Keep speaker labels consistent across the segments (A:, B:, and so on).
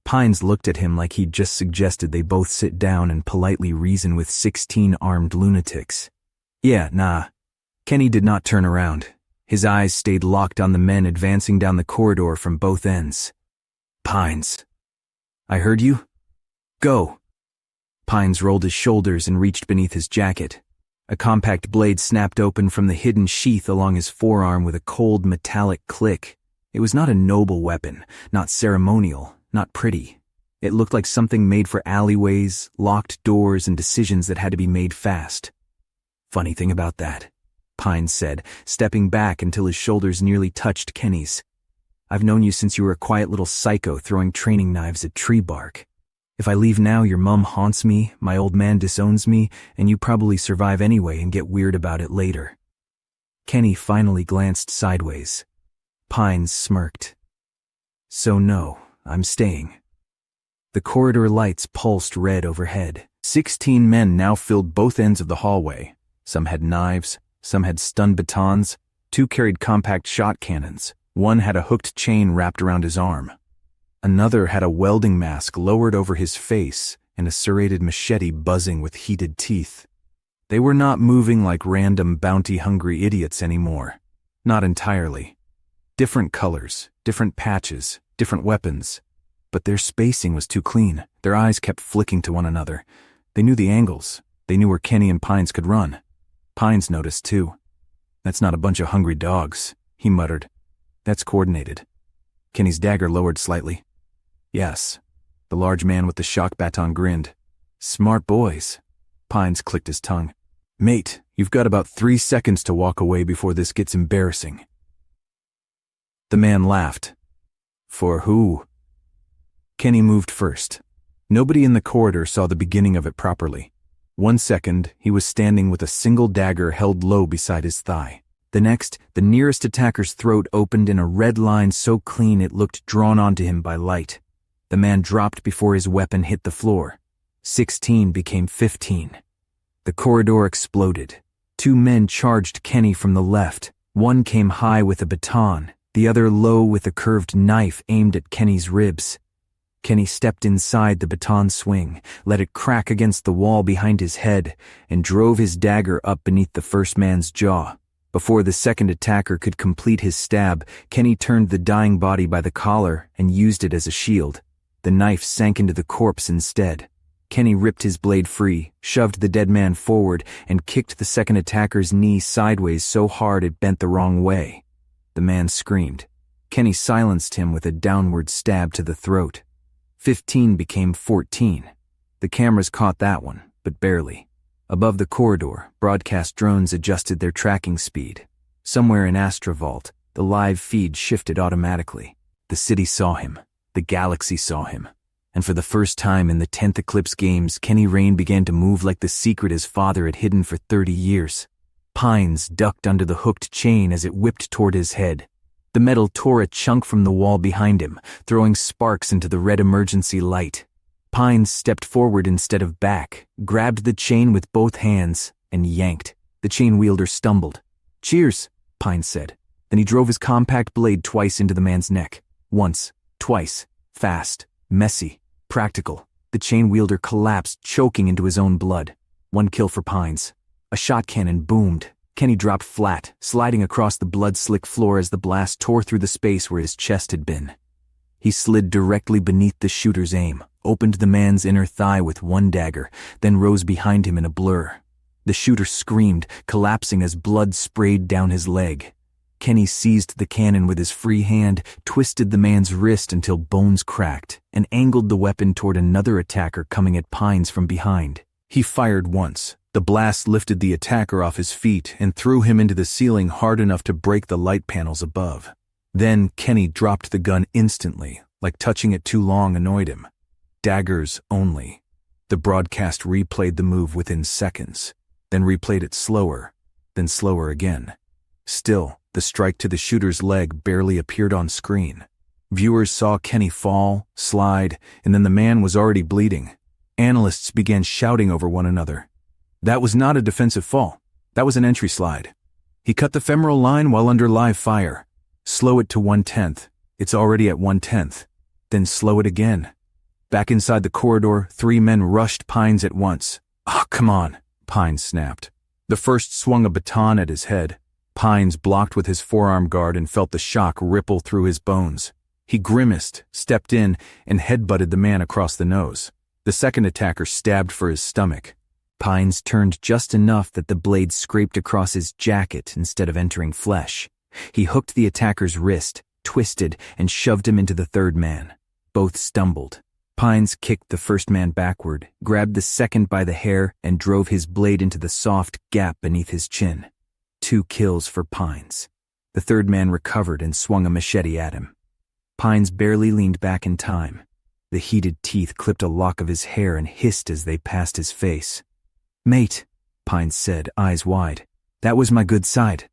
A: Pines looked at him like he'd just suggested they both sit down and politely reason with 16 armed lunatics. Yeah, nah. Kenny did not turn around. His eyes stayed locked on the men advancing down the corridor from both ends. Pines. I heard you. Go. Pines rolled his shoulders and reached beneath his jacket. A compact blade snapped open from the hidden sheath along his forearm with a cold metallic click. It was not a noble weapon, not ceremonial, not pretty. It looked like something made for alleyways, locked doors, and decisions that had to be made fast. Funny thing about that, Pines said, stepping back until his shoulders nearly touched Kenny's. I've known you since you were a quiet little psycho throwing training knives at tree bark. If I leave now, your mom haunts me, my old man disowns me, and you probably survive anyway and get weird about it later. Kenny finally glanced sideways. Pines smirked. So no, I'm staying. The corridor lights pulsed red overhead. 16 men now filled both ends of the hallway. Some had knives, some had stun batons, 2 carried compact shot cannons, 1 had a hooked chain wrapped around his arm. Another had a welding mask lowered over his face and a serrated machete buzzing with heated teeth. They were not moving like random bounty-hungry idiots anymore. Not entirely. Different colors, different patches, different weapons. But their spacing was too clean. Their eyes kept flicking to one another. They knew the angles. They knew where Kenny and Pines could run. Pines noticed, too. That's not a bunch of hungry dogs, he muttered. That's coordinated. Kenny's dagger lowered slightly. Yes. The large man with the shock baton grinned. Smart boys. Pines clicked his tongue. Mate, you've got about 3 seconds to walk away before this gets embarrassing. The man laughed. For who? Kenny moved first. Nobody in the corridor saw the beginning of it properly. 1 second, he was standing with a single dagger held low beside his thigh. The next, the nearest attacker's throat opened in a red line so clean it looked drawn onto him by light. The man dropped before his weapon hit the floor. 16 became 15. The corridor exploded. 2 men charged Kenny from the left. One came high with a baton, the other low with a curved knife aimed at Kenny's ribs. Kenny stepped inside the baton swing, let it crack against the wall behind his head, and drove his dagger up beneath the first man's jaw. Before the second attacker could complete his stab, Kenny turned the dying body by the collar and used it as a shield. The knife sank into the corpse instead. Kenny ripped his blade free, shoved the dead man forward, and kicked the second attacker's knee sideways so hard it bent the wrong way. The man screamed. Kenny silenced him with a downward stab to the throat. 15 became 14. The cameras caught that one, but barely. Above the corridor, broadcast drones adjusted their tracking speed. Somewhere in Astrovault, the live feed shifted automatically. The city saw him. The galaxy saw him. And for the first time in the 10th Eclipse games, Kenny Rain began to move like the secret his father had hidden for 30 years. Pines ducked under the hooked chain as it whipped toward his head. The metal tore a chunk from the wall behind him, throwing sparks into the red emergency light. Pines stepped forward instead of back, grabbed the chain with both hands, and yanked. The chain wielder stumbled. Cheers, Pines said. Then he drove his compact blade twice into the man's neck. Once, twice, fast, messy, practical. The chain wielder collapsed, choking into his own blood. 1 kill for Pines. A shot cannon boomed. Kenny dropped flat, sliding across the blood-slick floor as the blast tore through the space where his chest had been. He slid directly beneath the shooter's aim, opened the man's inner thigh with 1 dagger, then rose behind him in a blur. The shooter screamed, collapsing as blood sprayed down his leg. Kenny seized the cannon with his free hand, twisted the man's wrist until bones cracked, and angled the weapon toward another attacker coming at Pines from behind. He fired once. The blast lifted the attacker off his feet and threw him into the ceiling hard enough to break the light panels above. Then Kenny dropped the gun instantly, like touching it too long annoyed him. Daggers only. The broadcast replayed the move within seconds, then replayed it slower, then slower again. Still, the strike to the shooter's leg barely appeared on screen. Viewers saw Kenny fall, slide, and then the man was already bleeding. Analysts began shouting over one another. That was not a defensive fall. That was an entry slide. He cut the femoral line while under live fire. Slow it to 1/10. It's already at 1/10. Then slow it again. Back inside the corridor, 3 men rushed Pines at once. "Ah, come on," Pines snapped. The first swung a baton at his head. Pines blocked with his forearm guard and felt the shock ripple through his bones. He grimaced, stepped in, and headbutted the man across the nose. The second attacker stabbed for his stomach. Pines turned just enough that the blade scraped across his jacket instead of entering flesh. He hooked the attacker's wrist, twisted, and shoved him into the third man. Both stumbled. Pines kicked the first man backward, grabbed the second by the hair, and drove his blade into the soft gap beneath his chin. 2 kills for Pines. The third man recovered and swung a machete at him. Pines barely leaned back in time. The heated teeth clipped a lock of his hair and hissed as they passed his face. "Mate," Pines said, eyes wide. "That was my good side."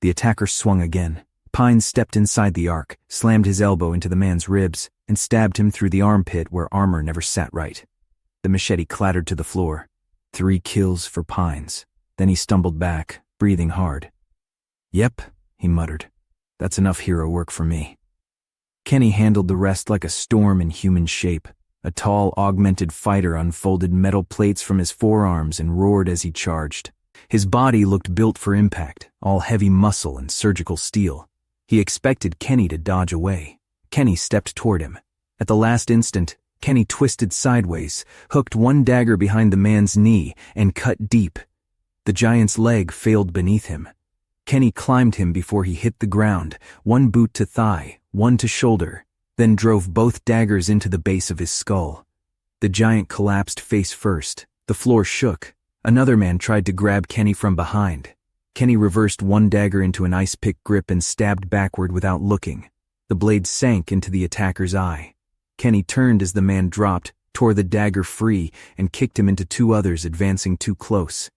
A: The attacker swung again. Pines stepped inside the arc, slammed his elbow into the man's ribs, and stabbed him through the armpit where armor never sat right. The machete clattered to the floor. 3 kills for Pines. Then he stumbled back, breathing hard. "Yep," he muttered. "That's enough hero work for me." Kenny handled the rest like a storm in human shape. A tall, augmented fighter unfolded metal plates from his forearms and roared as he charged. His body looked built for impact, all heavy muscle and surgical steel. He expected Kenny to dodge away. Kenny stepped toward him. At the last instant, Kenny twisted sideways, hooked one dagger behind the man's knee, and cut deep. The giant's leg failed beneath him. Kenny climbed him before he hit the ground, one boot to thigh, one to shoulder, then drove both daggers into the base of his skull. The giant collapsed face first. The floor shook. Another man tried to grab Kenny from behind. Kenny reversed one dagger into an ice pick grip and stabbed backward without looking. The blade sank into the attacker's eye. Kenny turned as the man dropped, tore the dagger free, and kicked him into 2 others advancing too close.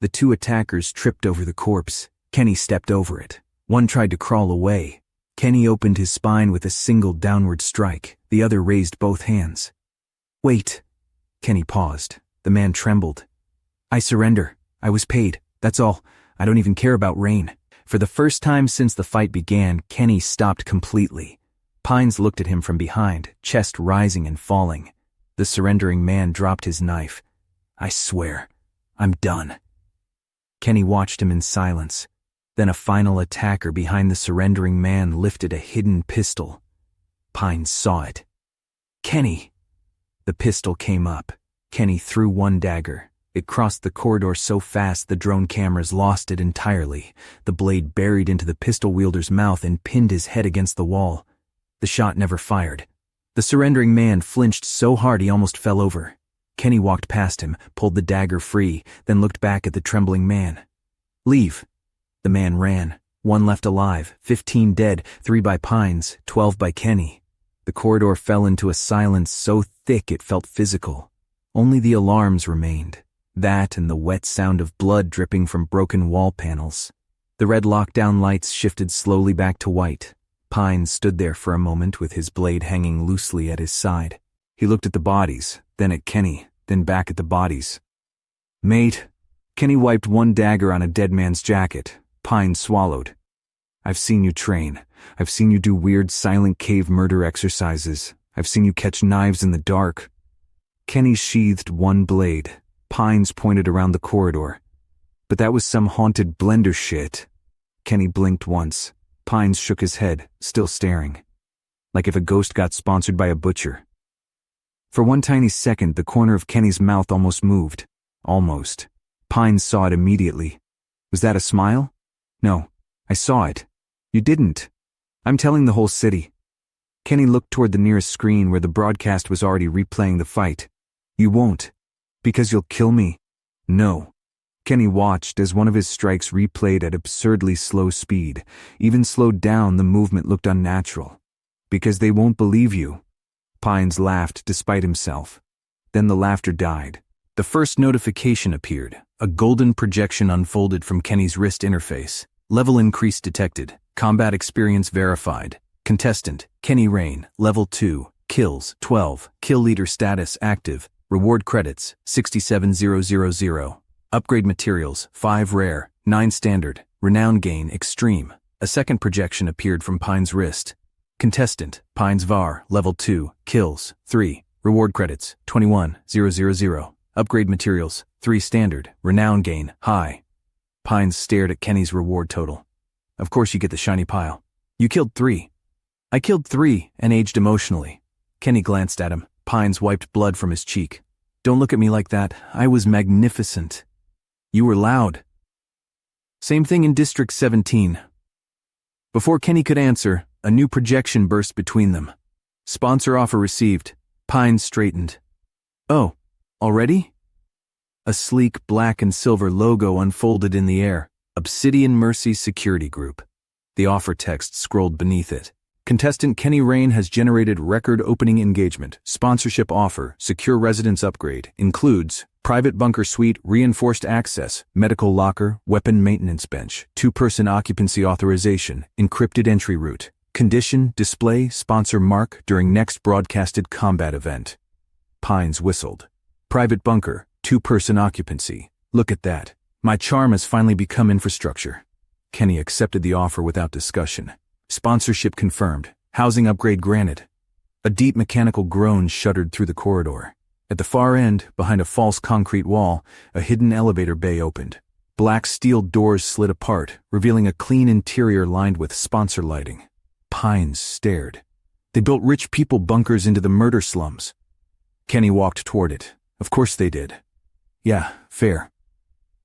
A: The 2 attackers tripped over the corpse. Kenny stepped over it. One tried to crawl away. Kenny opened his spine with a single downward strike. The other raised both hands. "Wait." Kenny paused. The man trembled. "I surrender. I was paid. That's all. I don't even care about Rain." For the first time since the fight began, Kenny stopped completely. Pines looked at him from behind, chest rising and falling. The surrendering man dropped his knife. "I swear, I'm done." Kenny watched him in silence. Then a final attacker behind the surrendering man lifted a hidden pistol. Pines saw it. "Kenny!" The pistol came up. Kenny threw one dagger. It crossed the corridor so fast the drone cameras lost it entirely. The blade buried into the pistol wielder's mouth and pinned his head against the wall. The shot never fired. The surrendering man flinched so hard he almost fell over. Kenny walked past him, pulled the dagger free, then looked back at the trembling man. "Leave." The man ran. 1 left alive, 15 dead, 3 by Pines, 12 by Kenny. The corridor fell into a silence so thick it felt physical. Only the alarms remained. That and the wet sound of blood dripping from broken wall panels. The red lockdown lights shifted slowly back to white. Pines stood there for a moment with his blade hanging loosely at his side. He looked at the bodies, then at Kenny, then back at the bodies. "Mate." Kenny wiped one dagger on a dead man's jacket. Pines swallowed. "I've seen you train. I've seen you do weird silent cave murder exercises. I've seen you catch knives in the dark." Kenny sheathed one blade. Pines pointed around the corridor. "But that was some haunted blender shit." Kenny blinked once. Pines shook his head, still staring. Like if a ghost got sponsored by a butcher. For one tiny second, the corner of Kenny's mouth almost moved. Almost. Pines saw it immediately. "Was that a smile?" "No. I saw it." "You didn't." "I'm telling the whole city." Kenny looked toward the nearest screen where the broadcast was already replaying the fight. "You won't. Because you'll kill me." "No." Kenny watched as one of his strikes replayed at absurdly slow speed. Even slowed down, the movement looked unnatural. "Because they won't believe you." Pines laughed despite himself. Then the laughter died. The first notification appeared. A golden projection unfolded from Kenny's wrist interface. Level increase detected. Combat experience verified. Contestant, Kenny Rain, level 2. Kills, 12. Kill leader status active. Reward credits, 67,000. Upgrade materials, 5 rare, 9 standard. Renown gain, extreme. A second projection appeared from Pine's wrist. Contestant, Pines Var, level 2. Kills, 3. Reward credits, 21,000. Upgrade materials, 3 standard. Renown gain, high. Pines stared at Kenny's reward total. Of course you get the shiny pile. You killed 3. I killed 3 and aged emotionally. Kenny glanced at him. Pines wiped blood from his cheek. Don't look at me like that. I was magnificent. You were loud. Same thing in District 17. Before Kenny could answer, a new projection burst between them. Sponsor offer received. Pines straightened. Oh, already? A sleek black and silver logo unfolded in the air. Obsidian Mercy Security Group. The offer text scrolled beneath it. Contestant Kenny Rain has generated record opening engagement. Sponsorship offer, secure residence upgrade, includes private bunker suite, reinforced access, medical locker, weapon maintenance bench, 2-person occupancy authorization, encrypted entry route. Condition, display, sponsor mark during next broadcasted combat event. Pines whistled. Private bunker, 2-person occupancy. Look at that. My charm has finally become infrastructure. Kenny accepted the offer without discussion. Sponsorship confirmed. Housing upgrade granted. A deep mechanical groan shuddered through the corridor. At the far end, behind a false concrete wall, a hidden elevator bay opened. Black steel doors slid apart, revealing a clean interior lined with sponsor lighting. Pines stared. They built rich people bunkers into the murder slums. Kenny walked toward it. Of course they did. Yeah, fair.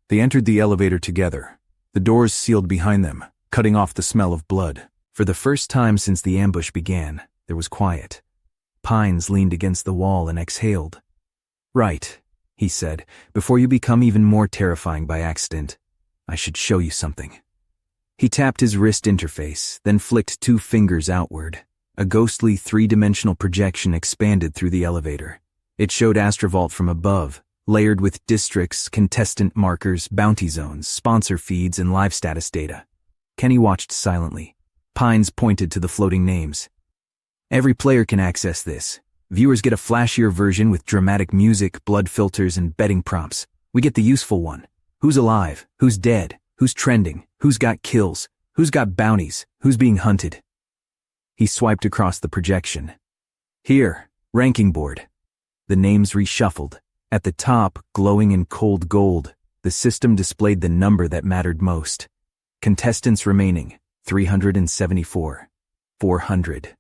A: They entered the elevator together. The doors sealed behind them, cutting off the smell of blood. For the first time since the ambush began, there was quiet. Pines leaned against the wall and exhaled. Right, he said, before you become even more terrifying by accident, I should show you something. He tapped his wrist interface, then flicked 2 fingers outward. A ghostly 3-dimensional projection expanded through the elevator. It showed Astrovault from above, layered with districts, contestant markers, bounty zones, sponsor feeds, and live status data. Kenny watched silently. Pines pointed to the floating names. Every player can access this. Viewers get a flashier version with dramatic music, blood filters, and betting prompts. We get the useful one. Who's alive? Who's dead? Who's trending? Who's got kills? Who's got bounties? Who's being hunted? He swiped across the projection. Here, ranking board. The names reshuffled. At the top, glowing in cold gold, the system displayed the number that mattered most. Contestants remaining, 374. 400.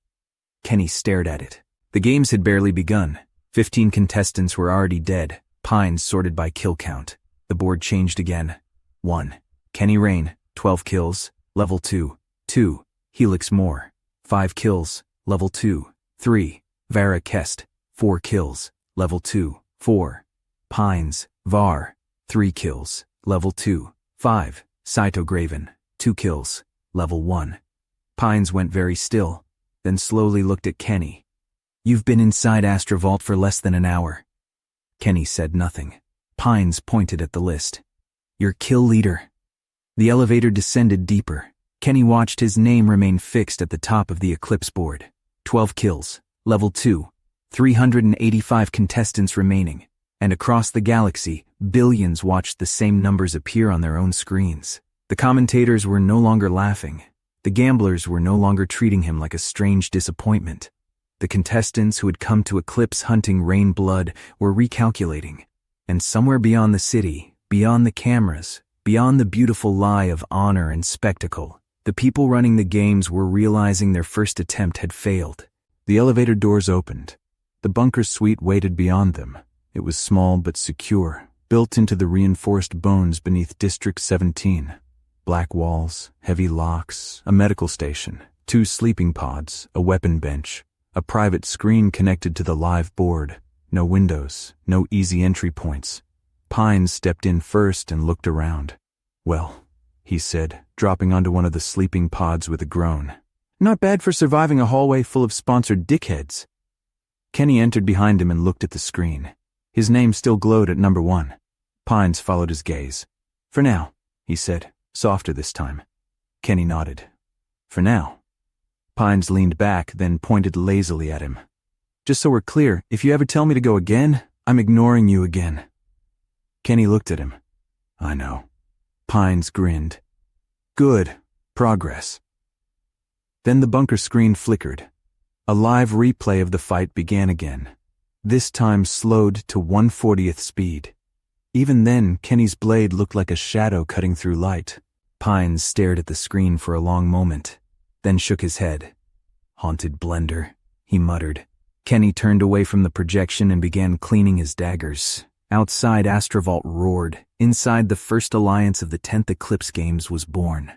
A: Kenny stared at it. The games had barely begun. 15 contestants were already dead. Pines sorted by kill count. The board changed again. 1. Kenny Rain, 12 kills, level 2. 2. Helix Moore, 5 kills, level 2. 3. Vara Kest, 4 kills, level 2. 4. Pines, Var, 3 kills, level 2. 5. Saito Graven, 2 kills, level 1. Pines went very still, then slowly looked at Kenny. You've been inside Astrovault for less than an hour. Kenny said nothing. Pines pointed at the list. Your kill leader. The elevator descended deeper. Kenny watched his name remain fixed at the top of the Eclipse board. 12 kills, level 2. 385 contestants remaining. And across the galaxy, billions watched the same numbers appear on their own screens. The commentators were no longer laughing. The gamblers were no longer treating him like a strange disappointment. The contestants who had come to Eclipse hunting Rain blood were recalculating. And somewhere beyond the city, beyond the cameras, beyond the beautiful lie of honor and spectacle, the people running the games were realizing their first attempt had failed. The elevator doors opened. The bunker suite waited beyond them. It was small but secure, built into the reinforced bones beneath District 17. Black walls, heavy locks, a medical station, 2 sleeping pods, a weapon bench, a private screen connected to the live board. No windows, no easy entry points. Pines stepped in first and looked around. Well, he said, dropping onto one of the sleeping pods with a groan. Not bad for surviving a hallway full of sponsored dickheads. Kenny entered behind him and looked at the screen. His name still glowed at number 1. Pines followed his gaze. For now, he said, softer this time. Kenny nodded. For now. Pines leaned back, then pointed lazily at him. Just so we're clear, if you ever tell me to go again, I'm ignoring you again. Kenny looked at him. I know. Pines grinned. Good. Progress. Then the bunker screen flickered. A live replay of the fight began again. this time slowed to 1/40th speed. Even then, Kenny's blade looked like a shadow cutting through light. Pines stared at the screen for a long moment, then shook his head. "Haunted blender," he muttered. Kenny turned away from the projection and began cleaning his daggers. Outside, Astrovault roared. Inside, the first alliance of the 10th Eclipse games was born.